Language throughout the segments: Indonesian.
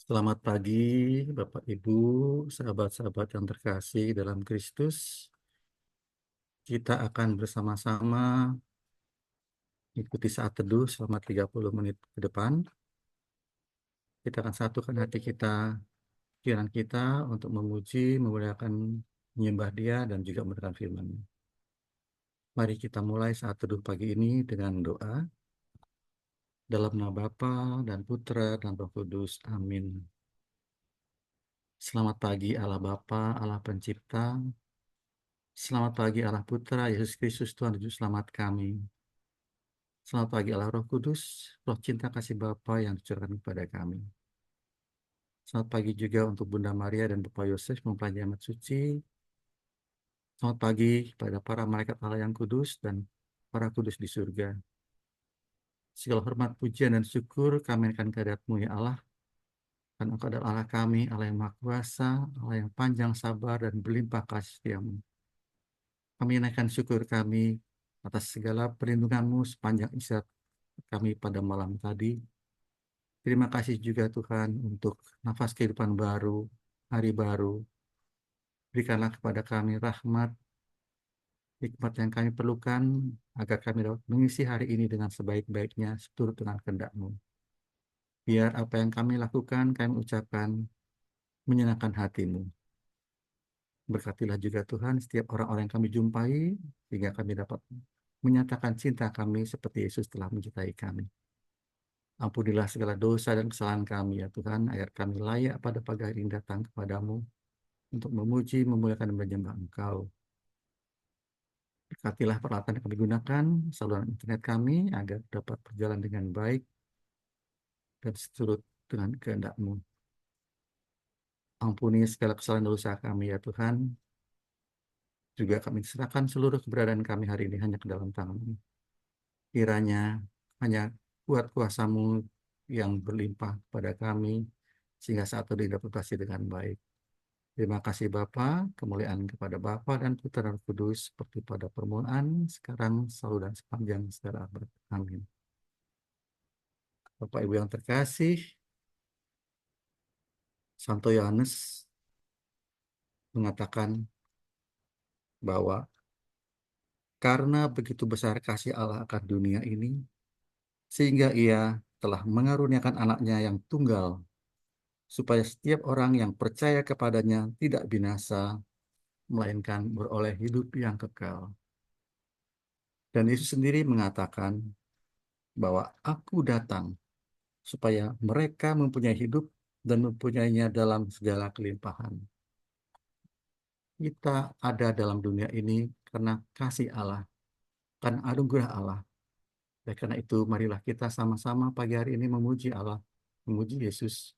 Selamat pagi, Bapak Ibu, sahabat-sahabat yang terkasih dalam Kristus. Kita akan bersama-sama ikuti saat teduh selama 30 menit ke depan. Kita akan satukan hati kita, pikiran kita untuk memuji, memuliakan, menyembah Dia, dan juga mendengarkan firman. Mari kita mulai saat teduh pagi ini dengan doa. Dalam nama Bapa dan Putra dan Roh Kudus. Amin. Selamat pagi Allah Bapa, Allah Pencipta. Selamat pagi Allah Putra, Yesus Kristus Tuhan Juru Selamat kami. Selamat pagi Allah Roh Kudus, Roh cinta kasih Bapa yang dicurahkan kepada kami. Selamat pagi juga untuk Bunda Maria dan Bapak Yosef mempelai amat suci. Selamat pagi kepada para malaikat Allah yang kudus dan para kudus di surga. Segala hormat, pujian, dan syukur kami akan kehadirat-Mu ya Allah. Karena Engkau adalah Allah kami, Allah yang Maha Kuasa, Allah yang panjang sabar dan berlimpah kasih setiamu. Kami naikkan syukur kami atas segala perlindungan-Mu sepanjang istirahat kami pada malam tadi. Terima kasih juga Tuhan untuk nafas kehidupan baru, hari baru. Berikanlah kepada kami rahmat, hikmat yang kami perlukan, agar kami dapat mengisi hari ini dengan sebaik-baiknya, seturut dengan kehendak-Mu. Biar apa yang kami lakukan, kami ucapkan, menyenangkan hati-Mu. Berkatilah juga Tuhan setiap orang-orang yang kami jumpai, sehingga kami dapat menyatakan cinta kami seperti Yesus telah mencintai kami. Ampunilah segala dosa dan kesalahan kami ya Tuhan, agar kami layak pada pagi hari ini datang kepadamu untuk memuji, memuliakan, dan menyembah Engkau. Berkatilah peralatan yang kami gunakan, saluran internet kami, agar dapat berjalan dengan baik dan seturut dengan kehendak-Mu. Ampuni segala kesalahan dosa kami ya Tuhan. Juga kami serahkan seluruh keberadaan kami hari ini hanya ke dalam tangan-Mu. Kiranya hanya kuat kuasa-Mu yang berlimpah pada kami, sehingga saat itu dapat berhasil dengan baik. Terima kasih Bapa, kemuliaan kepada Bapa dan Putra dan Roh Kudus, seperti pada permulaan, sekarang, selalu dan sepanjang segala abad. Amin. Bapak Ibu yang terkasih, Santo Yohanes mengatakan bahwa karena begitu besar kasih Allah akan dunia ini, sehingga Ia telah mengaruniakan anaknya yang tunggal, supaya setiap orang yang percaya kepadanya tidak binasa, melainkan beroleh hidup yang kekal. Dan Yesus sendiri mengatakan bahwa aku datang supaya mereka mempunyai hidup dan mempunyainya dalam segala kelimpahan. Kita ada dalam dunia ini karena kasih Allah, karena anugerah Allah. Dan karena itu, marilah kita sama-sama pagi hari ini memuji Allah, memuji Yesus.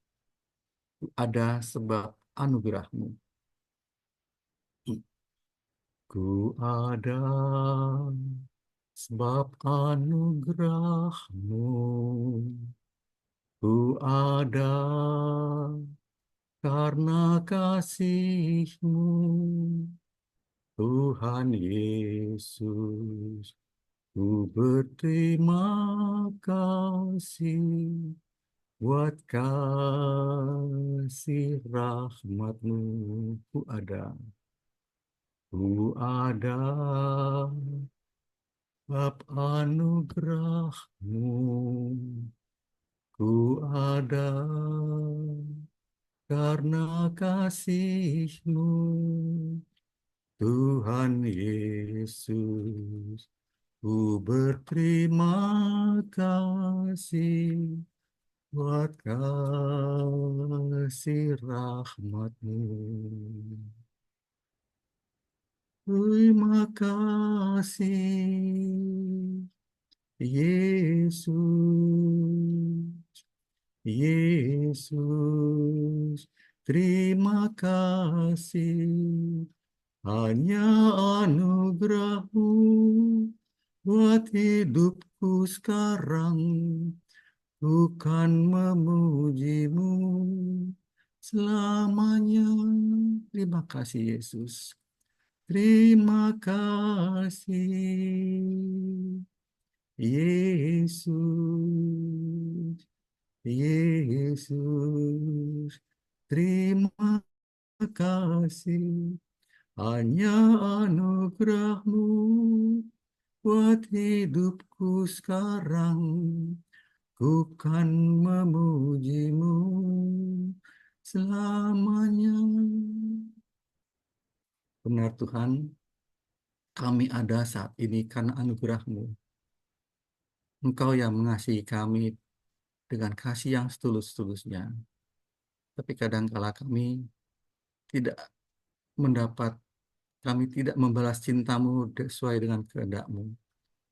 Ada sebab anugerah-Mu. Ku ada sebab anugerah-Mu. Ku ada karena kasih-Mu, Tuhan Yesus. Ku berterima kasih buat kasih rahmat-Mu. Ku ada bab anugerah-Mu. Ku ada karena kasih-Mu, Tuhan Yesus. Ku berterima kasih buat kasih rahmat-Mu. Terima kasih, Yesus. Yesus, terima kasih. Hanya anugerah-Mu buat hidupku sekarang. Bukan memuji-Mu selamanya. Terima kasih Yesus. Terima kasih Yesus. Yesus, terima kasih. Hanya anugerah-Mu buat hidupku sekarang. Ku kan memuji-Mu selamanya. Benar Tuhan, kami ada saat ini karena anugerah-Mu. Engkau yang mengasihi kami dengan kasih yang setulus-tulusnya. Tapi kadangkala kami tidak mendapat, kami tidak membalas cinta-Mu sesuai dengan kehendak-Mu.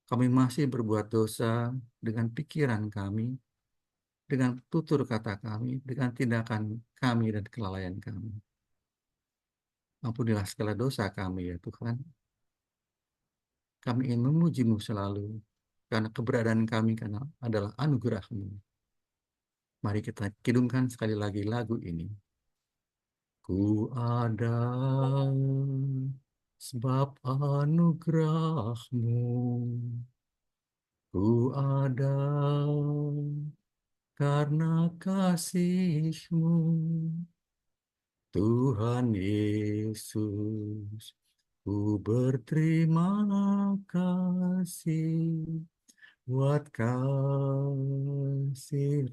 Kami masih berbuat dosa dengan pikiran kami, dengan tutur kata kami, dengan tindakan kami dan kelalaian kami. Ampunilah segala dosa kami ya Tuhan. Kami ingin memuji-Mu selalu, karena keberadaan kami karena adalah anugerah-Mu. Mari kita kidungkan sekali lagi lagu ini. Ku ada sebab anugerah-Mu. Ku ada karena kasih-Mu. Tuhan Yesus, ku berterima kasih buat kasih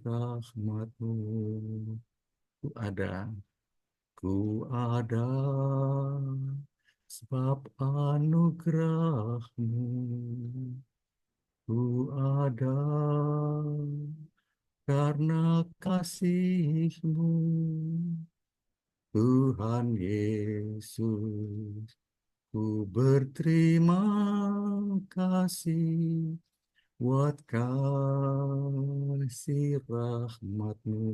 rahmat-Mu. Ku ada, ku ada, sebab anugerah-Mu. Ku ada karena kasih-Mu. Tuhan Yesus, ku berterima kasih buat kasih rahmat-Mu.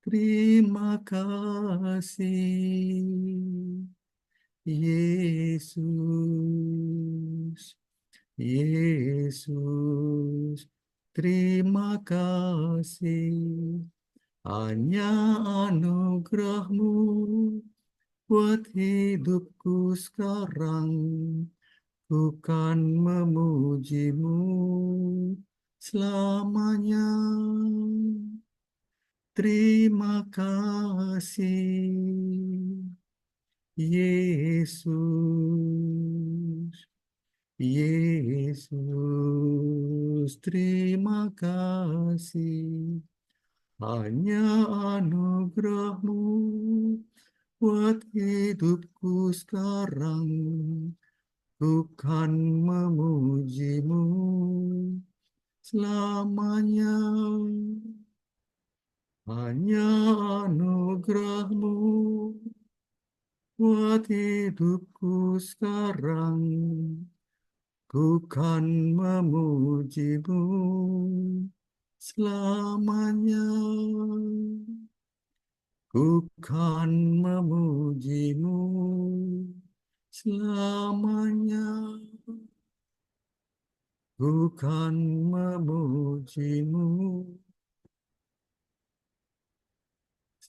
Terima kasih, Yesus, Yesus, terima kasih. Hanya anugerah-Mu buat hidupku sekarang. Ku kan memuji-Mu selamanya. Terima kasih, Yesus, Yesus, terima kasih. Hanya anugerah-Mu buat hidupku sekarang. Ku kan memuji-Mu selamanya. Hanya anugerah-Mu buat hidupku sekarang. Ku kan memuji-Mu selamanya. Ku kan memuji-Mu selamanya. Ku kan memuji-Mu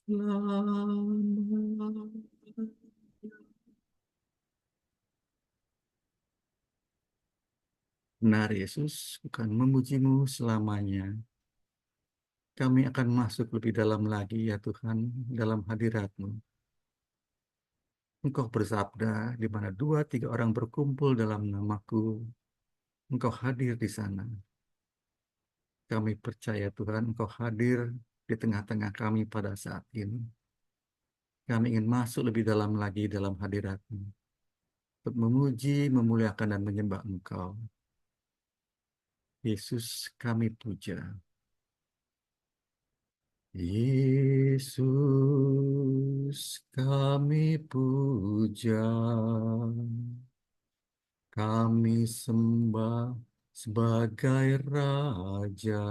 selamanya. Benar Yesus, ku kan memuji-Mu selamanya. Kami akan masuk lebih dalam lagi ya Tuhan, dalam hadirat-Mu. Engkau bersabda, di mana dua tiga orang berkumpul dalam nama-Ku, Engkau hadir di sana. Kami percaya Tuhan, Engkau hadir di tengah-tengah kami pada saat ini. Kami ingin masuk lebih dalam lagi dalam hadirat-Mu, untuk memuji, memuliakan, dan menyembah Engkau. Yesus kami puja. Yesus kami puja. Kami sembah sebagai Raja.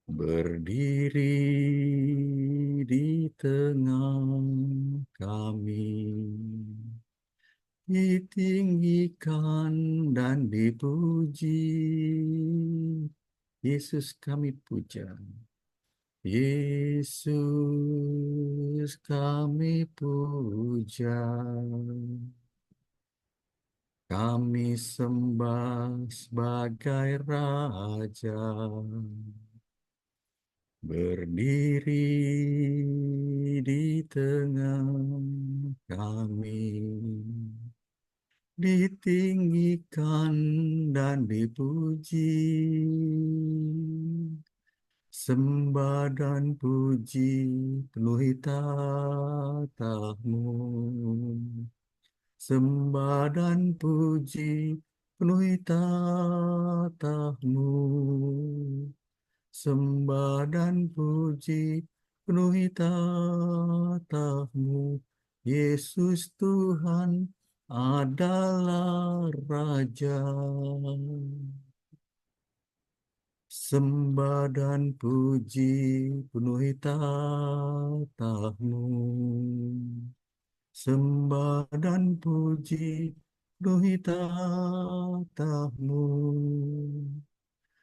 Berdiri di tengah kami, ditinggikan dan dipuji. Yesus kami puja. Yesus kami puja. Kami sembah sebagai Raja, berdiri di tengah kami, ditinggikan dan dipuji. Sembah dan puji penuhi tatah-Mu. Sembah dan puji penuhi tatah-Mu. Sembah dan puji penuhi tatah-Mu. Yesus Tuhan adalah Raja. Sembah dan puji penuhi tatah-Mu. Sembah dan puji penuhi tatah-Mu.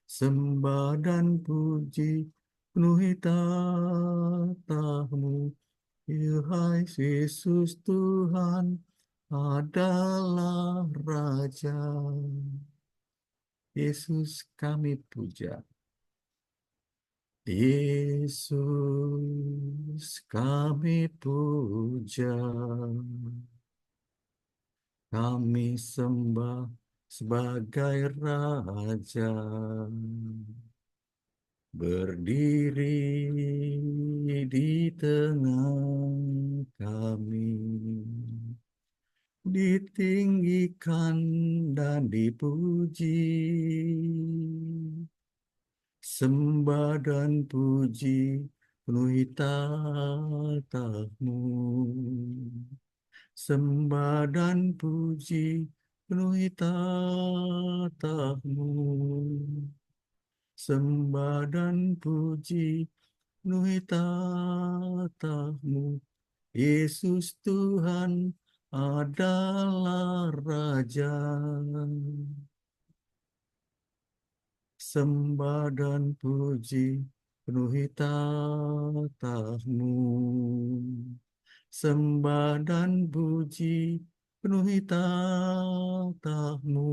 Sembah dan puji penuhi tatah-Mu. Hai Yesus Tuhan adalah Raja. Yesus kami puja. Yesus kami puja, kami sembah sebagai Raja, berdiri di tengah kami, ditinggikan dan dipuji. Sembah dan puji penuhi tatah-Mu. Sembah dan puji penuhi tatah-Mu. Sembah dan puji penuhi tatah-Mu. Yesus Tuhan adalah Raja. Sembah dan puji penuhi tatah-Mu. Sembah dan puji penuhi tatah-Mu.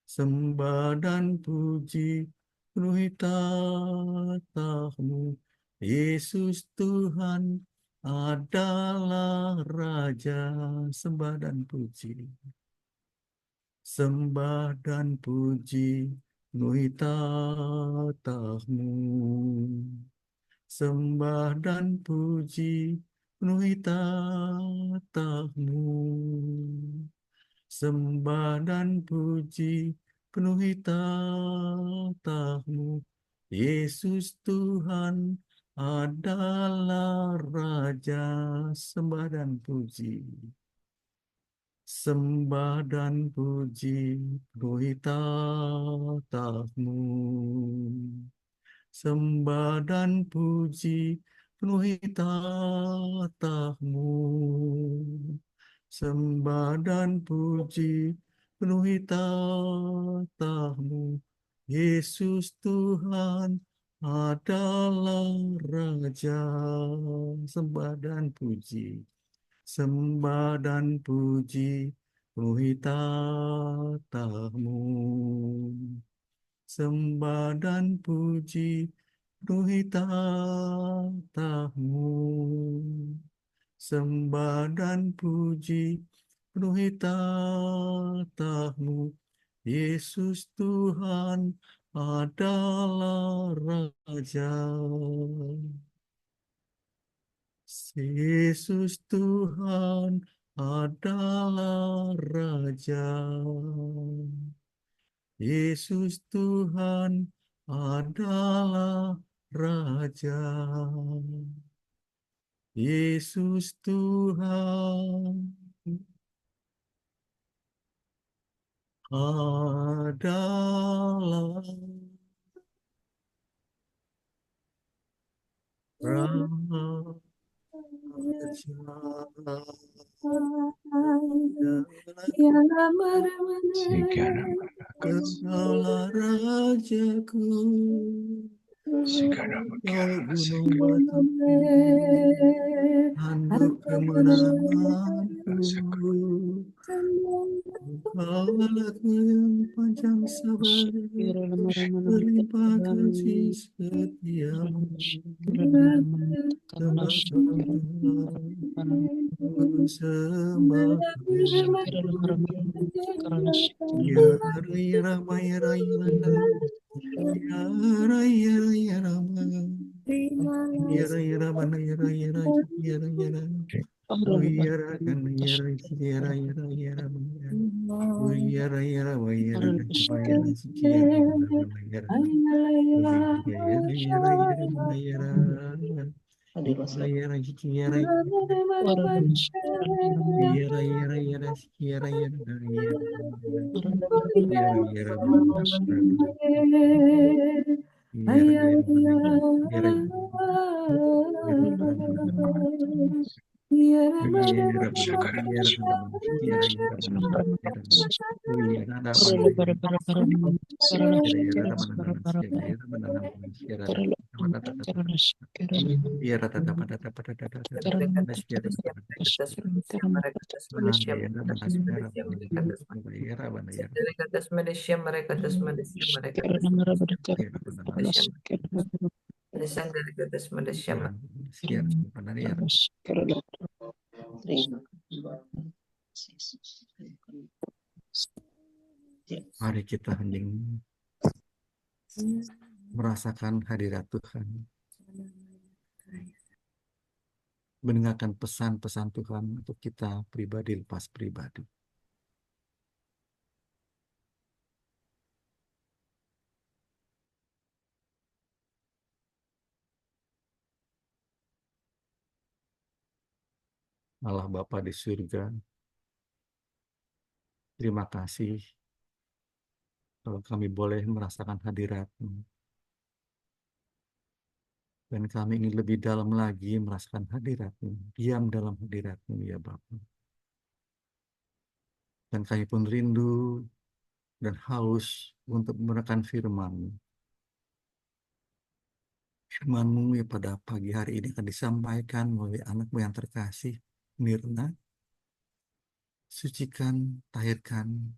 Sembah dan puji penuhi tatah-Mu. Yesus Tuhan adalah Raja. Sembah dan puji. Sembah dan puji penuhi tatah-Mu. Sembah dan puji penuhi tatah-Mu. Sembah dan puji penuhi tatah-Mu. Yesus Tuhan adalah Raja. Sembah dan puji. Sembah dan puji penuhi tatah-Mu. Sembah dan puji penuhi tatah-Mu. Sembah dan puji penuhi tatah-Mu. Yesus Tuhan adalah Raja. Sembah dan puji. Sembah dan puji penuhi tatah-Mu. Sembah dan puji penuhi tatah-Mu. Sembah dan puji penuhi tatah-Mu. Yesus Tuhan adalah Raja. Yesus Tuhan adalah Raja. Yesus Tuhan adalah Raja. Yesus Tuhan adalah Raja. Kaulah Rajaku, kau gunung batuku, tanduk kemenanganku. Allahku yang panjang sabar, berlimpah kasih setiamu, ku sembah Kau. Ya Rai Rama Ya Rai Rama, Ya Rai Ya Rai Ya Rama, Ya Rai Rama Ya Rai Ya Rai Ya Rai Ya Rai. Oh ya Rai Ya Rai Ya Rai Ya Rai Ya Rai. Oh ya Rai Ya Rai Ya Rai Ya Rai Ya Rai Ya Rai Ya Rai. Oh ya Rai Ya Rai Ya Rai Ya Rai. Oh ya Rai Ya Rai. Ya Rai Ya Rai Ya Rai Ya Rai Ya Rai Ya Rai. Ya Rai Ya Rai. Ya Rai Ya Rai. Ya Rai. Ya Malaysia, mereka tes Malaysia, mereka tes Malaysia, mereka tes Malaysia, Malaysia, mereka tes Malaysia, Mari kita hening merasakan hadirat Tuhan, mendengarkan pesan-pesan Tuhan untuk kita pribadi lepas pribadi. Allah Bapa di surga, terima kasih kalau kami boleh merasakan hadirat-Mu. Dan kami ingin lebih dalam lagi merasakan hadirat-Mu, diam dalam hadirat-Mu ya Bapa. Dan kami pun rindu dan haus untuk menekan firman-Mu. Firman-Mu ya pada pagi hari ini akan disampaikan melalui anak-Mu yang terkasih, Mirna. Sucikan, tahirkan,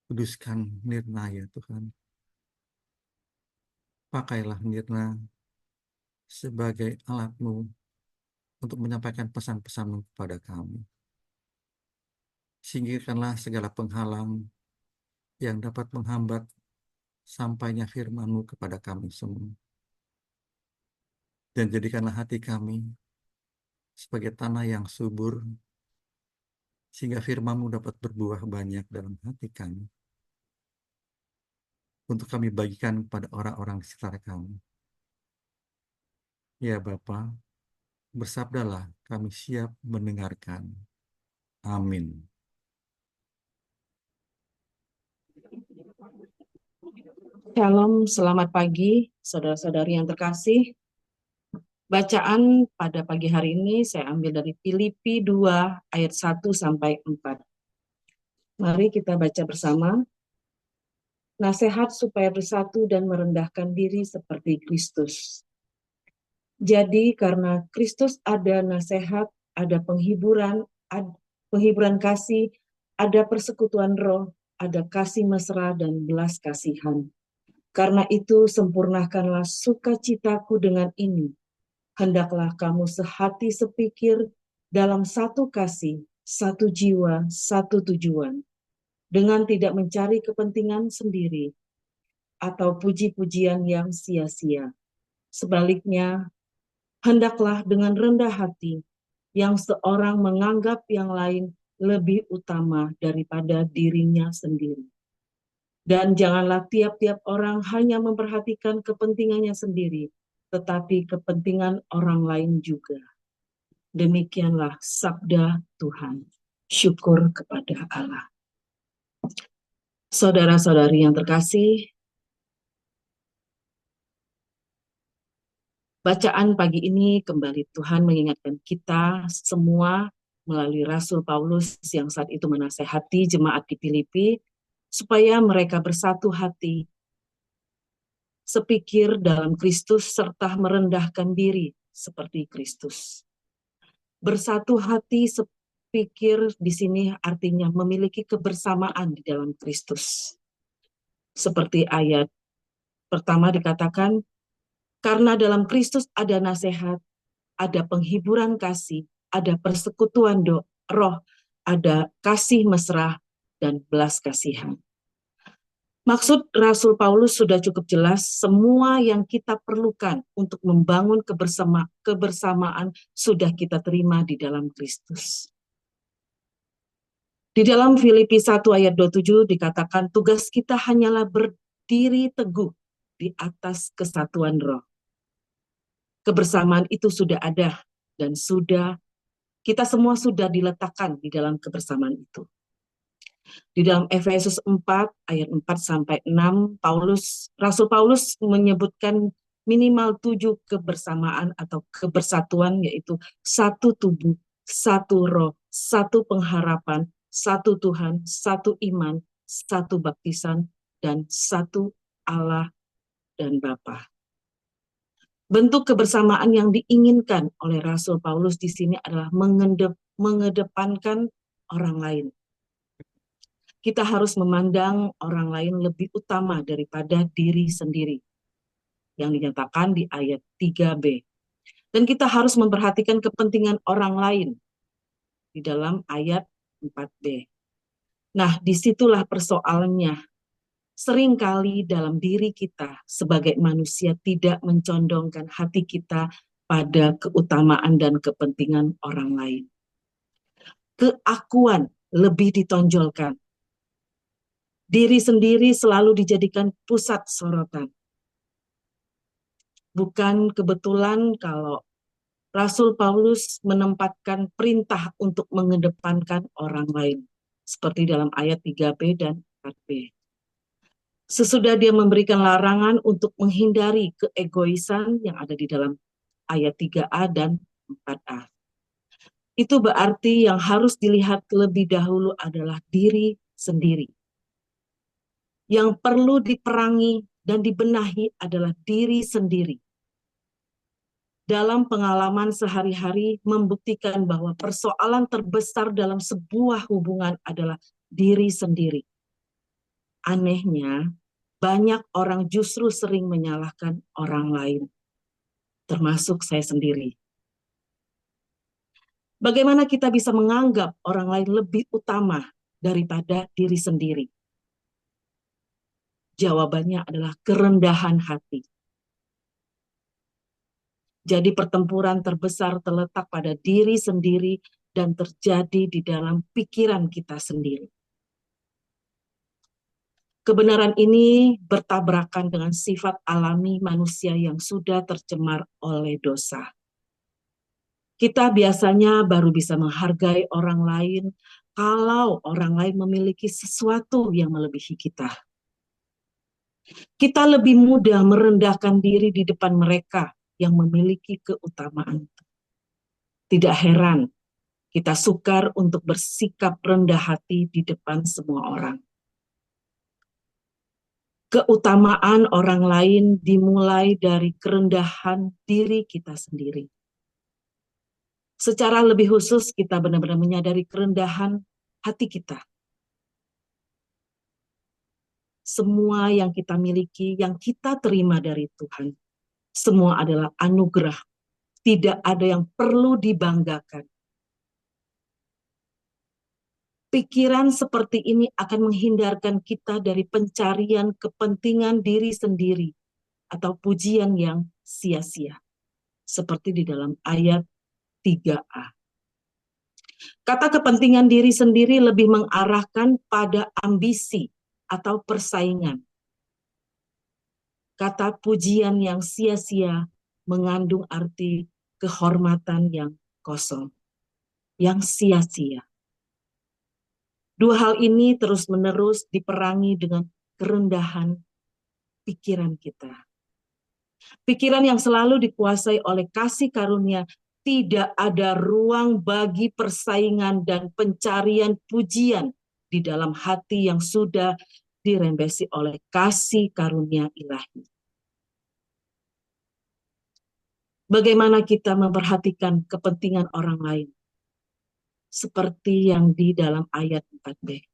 kuduskan Mirna ya Tuhan. Pakailah Mirna sebagai alat-Mu untuk menyampaikan pesan-pesan-Mu kepada kami. Singkirkanlah segala penghalang yang dapat menghambat sampainya firman-Mu kepada kami semua. Dan jadikanlah hati kami sebagai tanah yang subur, sehingga firman-Mu dapat berbuah banyak dalam hati kami, untuk kami bagikan kepada orang-orang di sekitar kami. Ya Bapa, bersabdalah, kami siap mendengarkan. Amin. Shalom, selamat pagi, saudara-saudari yang terkasih. Bacaan pada pagi hari ini saya ambil dari Filipi 2 ayat 1 sampai 4. Mari kita baca bersama. Nasihat supaya bersatu dan merendahkan diri seperti Kristus. Jadi karena Kristus ada nasihat, ada penghiburan kasih, ada persekutuan roh, ada kasih mesra dan belas kasihan. Karena itu sempurnakanlah sukacitaku dengan ini. Hendaklah kamu sehati sepikir dalam satu kasih, satu jiwa, satu tujuan. Dengan tidak mencari kepentingan sendiri atau puji-pujian yang sia-sia. Sebaliknya, hendaklah dengan rendah hati yang seorang menganggap yang lain lebih utama daripada dirinya sendiri. Dan janganlah tiap-tiap orang hanya memperhatikan kepentingannya sendiri, tetapi kepentingan orang lain juga. Demikianlah sabda Tuhan. Syukur kepada Allah. Saudara-saudari yang terkasih, bacaan pagi ini kembali Tuhan mengingatkan kita semua melalui Rasul Paulus yang saat itu menasehati jemaat di Filipi, supaya mereka bersatu hati, sepikir dalam Kristus serta merendahkan diri seperti Kristus. Bersatu hati, sepikir pikir di sini artinya memiliki kebersamaan di dalam Kristus. Seperti ayat pertama dikatakan, karena dalam Kristus ada nasihat, ada penghiburan kasih, ada persekutuan roh, ada kasih mesra, dan belas kasihan. Maksud Rasul Paulus sudah cukup jelas, semua yang kita perlukan untuk membangun kebersamaan sudah kita terima di dalam Kristus. Di dalam Filipi 1 ayat 27 dikatakan tugas kita hanyalah berdiri teguh di atas kesatuan roh. Kebersamaan itu sudah ada dan kita semua sudah diletakkan di dalam kebersamaan itu. Di dalam Efesus 4 ayat 4 sampai 6, Rasul Paulus menyebutkan minimal 7 kebersamaan atau kebersatuan, yaitu satu tubuh, satu roh, satu pengharapan, satu Tuhan, satu iman, satu baptisan, dan satu Allah dan Bapa. Bentuk kebersamaan yang diinginkan oleh Rasul Paulus di sini adalah mengedepankan orang lain. Kita harus memandang orang lain lebih utama daripada diri sendiri, yang dinyatakan di ayat 3b. Dan kita harus memperhatikan kepentingan orang lain di dalam ayat 4b. Nah, disitulah persoalannya. Seringkali dalam diri kita sebagai manusia tidak mencondongkan hati kita pada keutamaan dan kepentingan orang lain. Keakuan lebih ditonjolkan. Diri sendiri selalu dijadikan pusat sorotan. Bukan kebetulan kalau Rasul Paulus menempatkan perintah untuk mengedepankan orang lain. Seperti dalam ayat 3b dan 4b. Sesudah dia memberikan larangan untuk menghindari keegoisan yang ada di dalam ayat 3a dan 4a. Itu berarti yang harus dilihat lebih dahulu adalah diri sendiri. Yang perlu diperangi dan dibenahi adalah diri sendiri. Dalam pengalaman sehari-hari membuktikan bahwa persoalan terbesar dalam sebuah hubungan adalah diri sendiri. Anehnya, banyak orang justru sering menyalahkan orang lain, termasuk saya sendiri. Bagaimana kita bisa menganggap orang lain lebih utama daripada diri sendiri? Jawabannya adalah kerendahan hati. Jadi pertempuran terbesar terletak pada diri sendiri dan terjadi di dalam pikiran kita sendiri. Kebenaran ini bertabrakan dengan sifat alami manusia yang sudah tercemar oleh dosa. Kita biasanya baru bisa menghargai orang lain kalau orang lain memiliki sesuatu yang melebihi kita. Kita lebih mudah merendahkan diri di depan mereka yang memiliki keutamaan. Tidak heran kita sukar untuk bersikap rendah hati di depan semua orang. Keutamaan orang lain dimulai dari kerendahan diri kita sendiri. Secara lebih khusus kita benar-benar menyadari kerendahan hati kita. Semua yang kita miliki, yang kita terima dari Tuhan, semua adalah anugerah. Tidak ada yang perlu dibanggakan. Pikiran seperti ini akan menghindarkan kita dari pencarian kepentingan diri sendiri atau pujian yang sia-sia. Seperti di dalam ayat 3a. Kata kepentingan diri sendiri lebih mengarahkan pada ambisi atau persaingan. Kata pujian yang sia-sia mengandung arti kehormatan yang kosong, yang sia-sia. Dua hal ini terus-menerus diperangi dengan kerendahan pikiran kita. Pikiran yang selalu dikuasai oleh kasih karunia, tidak ada ruang bagi persaingan dan pencarian pujian di dalam hati yang sudah dirembesi oleh kasih karunia ilahi. Bagaimana kita memperhatikan kepentingan orang lain? seperti yang di dalam ayat 4b,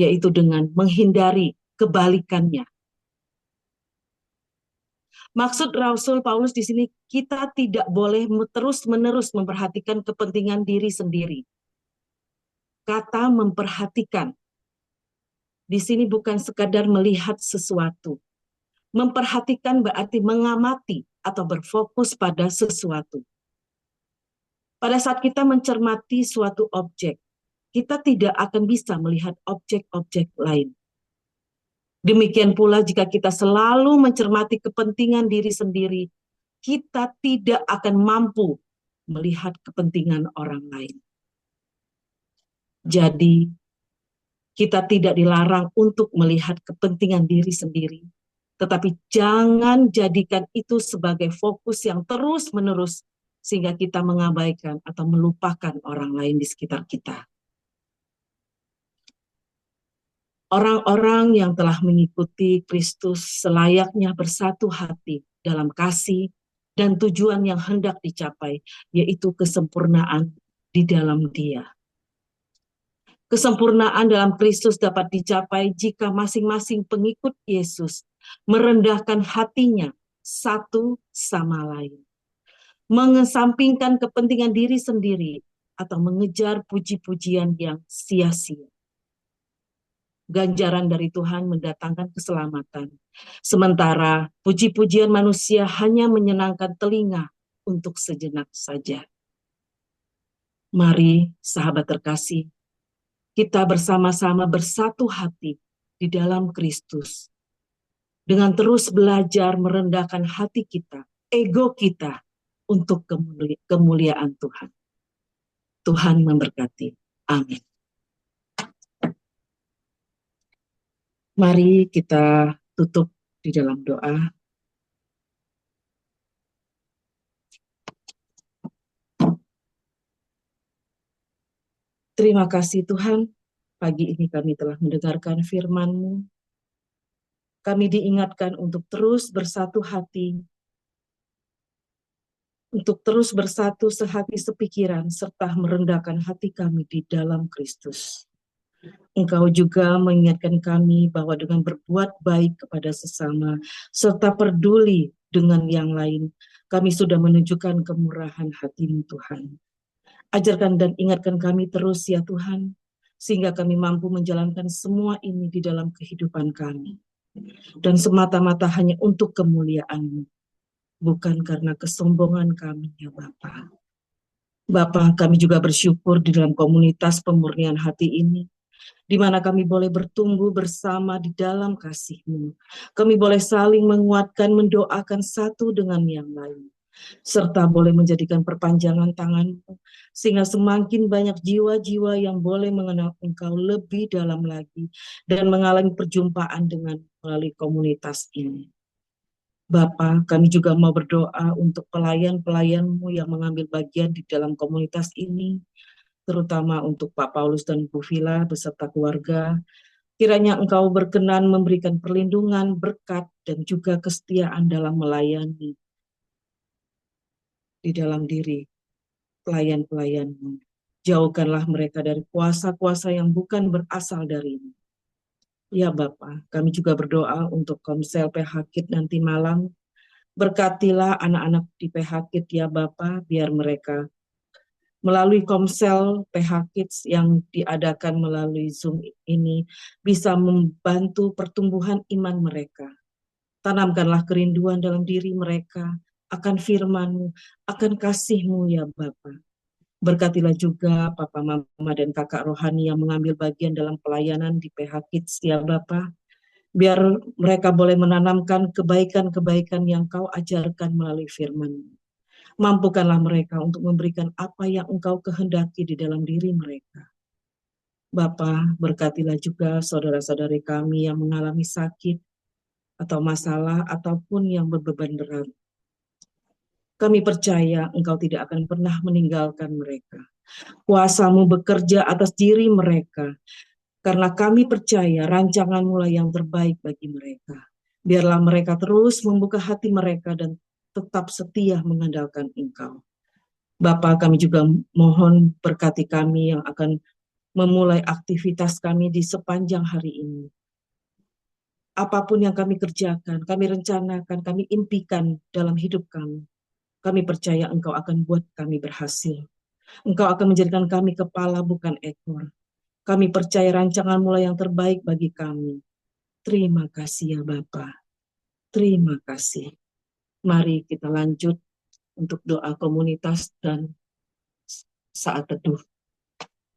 yaitu dengan menghindari kebalikannya. Maksud Rasul Paulus di sini, kita tidak boleh terus-menerus memperhatikan kepentingan diri sendiri. Kata memperhatikan di sini bukan sekadar melihat sesuatu. Memperhatikan berarti mengamati atau berfokus pada sesuatu. Pada saat kita mencermati suatu objek, kita tidak akan bisa melihat objek-objek lain. Demikian pula jika kita selalu mencermati kepentingan diri sendiri, kita tidak akan mampu melihat kepentingan orang lain. Jadi, kita tidak dilarang untuk melihat kepentingan diri sendiri, tetapi jangan jadikan itu sebagai fokus yang terus-menerus sehingga kita mengabaikan atau melupakan orang lain di sekitar kita. Orang-orang yang telah mengikuti Kristus selayaknya bersatu hati dalam kasih dan tujuan yang hendak dicapai, yaitu kesempurnaan di dalam Dia. Kesempurnaan dalam Kristus dapat dicapai jika masing-masing pengikut Yesus merendahkan hatinya satu sama lain, mengesampingkan kepentingan diri sendiri atau mengejar puji-pujian yang sia-sia. Ganjaran dari Tuhan mendatangkan keselamatan, sementara puji-pujian manusia hanya menyenangkan telinga untuk sejenak saja. Mari, sahabat terkasih, kita bersama-sama bersatu hati di dalam Kristus, dengan terus belajar merendahkan hati kita, ego kita, untuk kemuliaan Tuhan. Tuhan memberkati. Amin. Mari kita tutup di dalam doa. Terima kasih Tuhan, pagi ini kami telah mendengarkan firman-Mu. Kami diingatkan untuk terus bersatu hati, untuk terus bersatu sehati sepikiran, serta merendahkan hati kami di dalam Kristus. Engkau juga mengingatkan kami bahwa dengan berbuat baik kepada sesama, serta peduli dengan yang lain, kami sudah menunjukkan kemurahan hati-Mu Tuhan. Ajarkan dan ingatkan kami terus ya Tuhan, sehingga kami mampu menjalankan semua ini di dalam kehidupan kami. Dan semata-mata hanya untuk kemuliaan-Mu, bukan karena kesombongan kami ya Bapa. Bapa, kami juga bersyukur di dalam komunitas pemurnian hati ini, di mana kami boleh bertumbuh bersama di dalam kasih-Mu. Kami boleh saling menguatkan, mendoakan satu dengan yang lain, serta boleh menjadikan perpanjangan tangan-Mu, sehingga semakin banyak jiwa-jiwa yang boleh mengenal Engkau lebih dalam lagi, dan mengalami perjumpaan dengan melalui komunitas ini. Bapa, kami juga mau berdoa untuk pelayan-pelayan-Mu yang mengambil bagian di dalam komunitas ini, terutama untuk Pak Paulus dan Bu Vila beserta keluarga. Kiranya Engkau berkenan memberikan perlindungan, berkat, dan juga kesetiaan dalam melayani di dalam diri pelayan-pelayan-Mu. Jauhkanlah mereka dari kuasa-kuasa yang bukan berasal dari-Mu. Ya Bapa, kami juga berdoa untuk Komsel PH KID nanti malam. Berkatilah anak-anak di PH KID ya Bapa, biar mereka melalui Komsel PH Kids yang diadakan melalui Zoom ini bisa membantu pertumbuhan iman mereka. Tanamkanlah kerinduan dalam diri mereka akan firman-Mu, akan kasih-Mu ya Bapa. Berkatilah juga Papa, Mama, dan Kakak rohani yang mengambil bagian dalam pelayanan di PH Kids ya Bapa. Biar mereka boleh menanamkan kebaikan-kebaikan yang Kau ajarkan melalui firman-Mu. Mampukanlah mereka untuk memberikan apa yang Engkau kehendaki di dalam diri mereka. Bapa, berkatilah juga saudara-saudari kami yang mengalami sakit atau masalah ataupun yang berbeban berat. Kami percaya Engkau tidak akan pernah meninggalkan mereka. Kuasa-Mu bekerja atas diri mereka, karena kami percaya rancangan-Mu lah yang terbaik bagi mereka. Biarlah mereka terus membuka hati mereka dan tetap setia mengandalkan Engkau. Bapa, kami juga mohon berkati kami yang akan memulai aktivitas kami di sepanjang hari ini. Apapun yang kami kerjakan, kami rencanakan, kami impikan dalam hidup kami, kami percaya Engkau akan buat kami berhasil. Engkau akan menjadikan kami kepala bukan ekor. Kami percaya rancangan mulai yang terbaik bagi kami. Terima kasih ya Bapa. Terima kasih. Mari kita lanjut untuk doa komunitas dan saat teduh.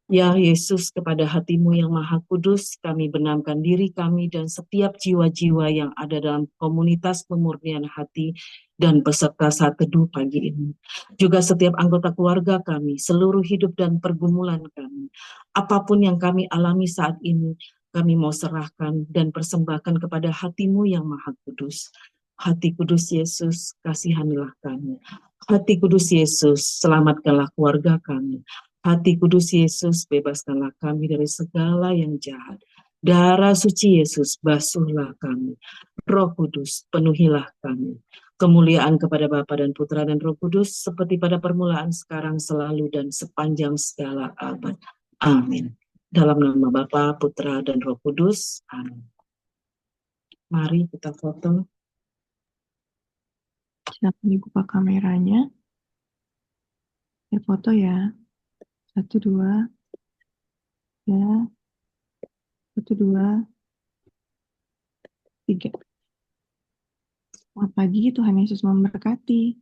Ya Yesus, kepada hatimu yang maha kudus, kami benamkan diri kami dan setiap jiwa-jiwa yang ada dalam komunitas pemurnian hati dan peserta saat teduh pagi ini. Juga setiap anggota keluarga kami, seluruh hidup dan pergumulan kami. Apapun yang kami alami saat ini, kami mau serahkan dan persembahkan kepada hatimu yang maha kudus. Hati kudus Yesus, kasihanilah kami. Hati kudus Yesus, selamatkanlah keluarga kami. Hati kudus Yesus, bebaskanlah kami dari segala yang jahat. Darah suci Yesus, basuhlah kami. Roh Kudus, penuhilah kami. Kemuliaan kepada Bapa dan Putra dan Roh Kudus, seperti pada permulaan, sekarang, selalu, dan sepanjang segala abad. Amin. Dalam nama Bapa, Putra, dan Roh Kudus. Amin. Mari kita foto. Silakan dibuka kameranya. Ya, foto ya. 1, 2. Ya. 1, 2, 3. Selamat pagi, Tuhan Yesus memberkati.